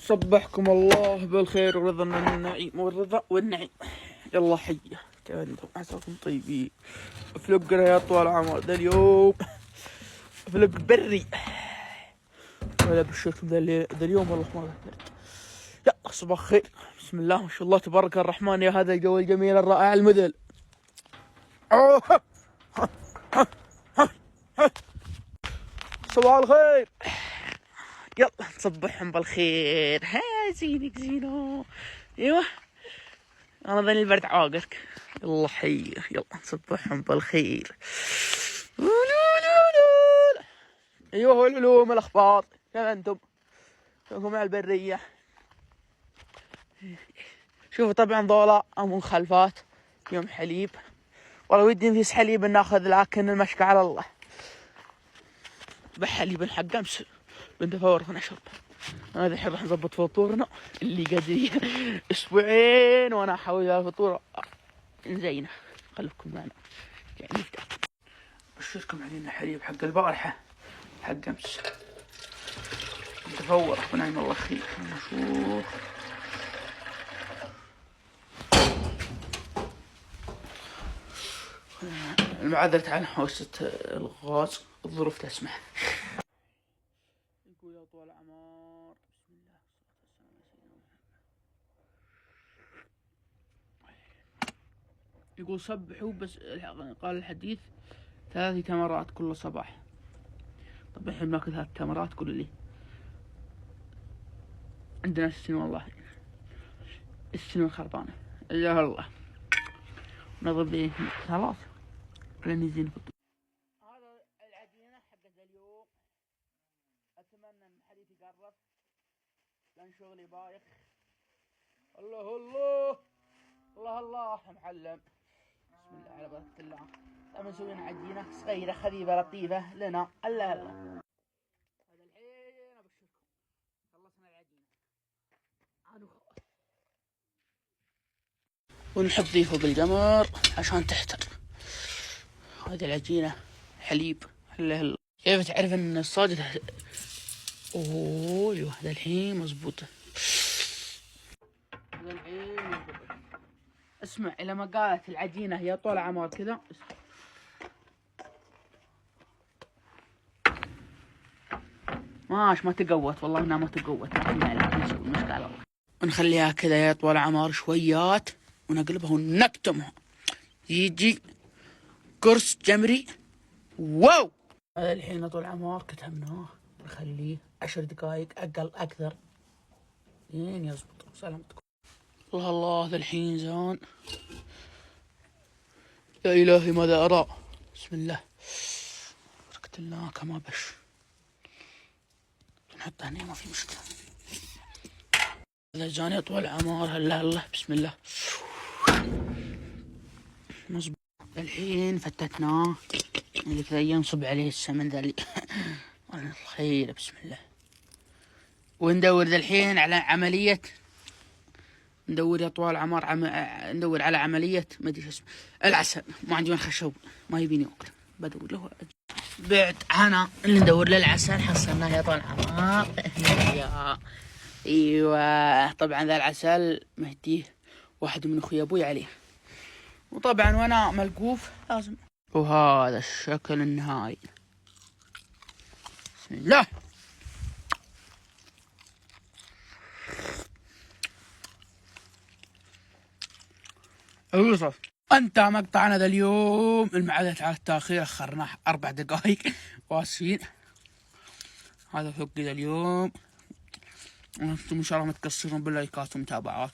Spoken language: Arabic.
صبحكم الله بالخير والرضا والنعيم يلا حية كيف انتم؟ عساكم طيبين. فلوقنا يا طوال العمر ذا اليوم فلوق بري ولا بشركم ذا اليوم والله ما قدرت. يلا صباح خير، بسم الله ما شاء الله تبارك الرحمن يا هذا الجو الجميل الرائع المذهل. صباح الخير، يلا نصبحهم بالخير. ها زينك زينو، ايوه انا ظني البرد عاقرك. يلا حي، يلا نصبحهم بالخير. ايوه هو العلوم الاخبار كيف انتم؟ كيفكم مع البريه؟ شوفوا طبعا ذولا منخلفات يوم حليب، والله ودي نفيس حليب ناخذ لكن المشكى على الله. بحليب حق امس بندفور ونشرب. هذا الحين راح نضبط فطورنا اللي قدري اسبوعين وانا احاول الفطور زينه. خليكم معنا يعني نبدا. بشركم علينا حليب حق البارحه حق امس متفور ونعم الله خير. نشوف المعذرة عن حوسة الغاز، الظروف تسمح. يقول يا طوال العمر بسم الله يقول صبحوا بس قال الحديث 3 تمرات كل صباح. طب الحين ناكل 3 تمرات كل لي عندنا السن والله السن خربانة يا الله. نضرب لي خلاص لاني زين فطور. هذا العجينة حقت اليوم، اتمنى ان الحديث يقرب لان شغلي بايخ. الله الله الله الله معلم. بسم الله على بركة الله. طبعا سوينا عجينة صغيرة خفيفة لطيفة لنا. الله الله هذا الحين ابشركم خلصنا العجينة عاد خلاص ونحط ذي فوق القمر عشان تحتر. هذه العجينة حليب. الله كيف تعرف ان الصاجة اوه ايوه هذا الحين مزبوطة. هذا الحين مزبوطة. اسمع الى ما قالت العجينة هي طول عمر كذا ما تقوت والله انها ما تقوت لكن نسوي المشكلة الله. ونخليها كذا يا طول عمر شويات ونقلبها ونكتمها يجي قرص جمري. واو هذا الحين طول عمر كتمناه نخليه 10 دقائق اقل اكثر لين يزبط. سلامتكم. الله الله ذا الحين زان. يا الهي ماذا ارى. بسم الله بركة الله كما بش نحطه هنا ما في مشكلة. هذا زان طول عمر. هلا الله بسم الله مزبوط. الحين فتتناه اللي كذا ينصب عليه السمن ذا اللي الخير. بسم الله وندور ذا الحين على عملية ندور يا طوال عمر ندور على عملية ما ادري اسمه العسل. ما عندي وين خشب ما يبيني اكل بدور له بعد انا اللي ندور للعسل حصلناه يا طوال عمر. يا ايوه طبعا ذا العسل مهديه واحد من اخوي ابوي عليه وطبعا وانا ملقوف لازم. وهذا الشكل النهائي. بسم الله يوسف انت مقطعنا ذا اليوم. المعذرة على التاخير اخرناه 4 دقائق واسفين. هذا فوق ذا اليوم. انتم ان شاء الله متقصرون باللايكات ومتابعات.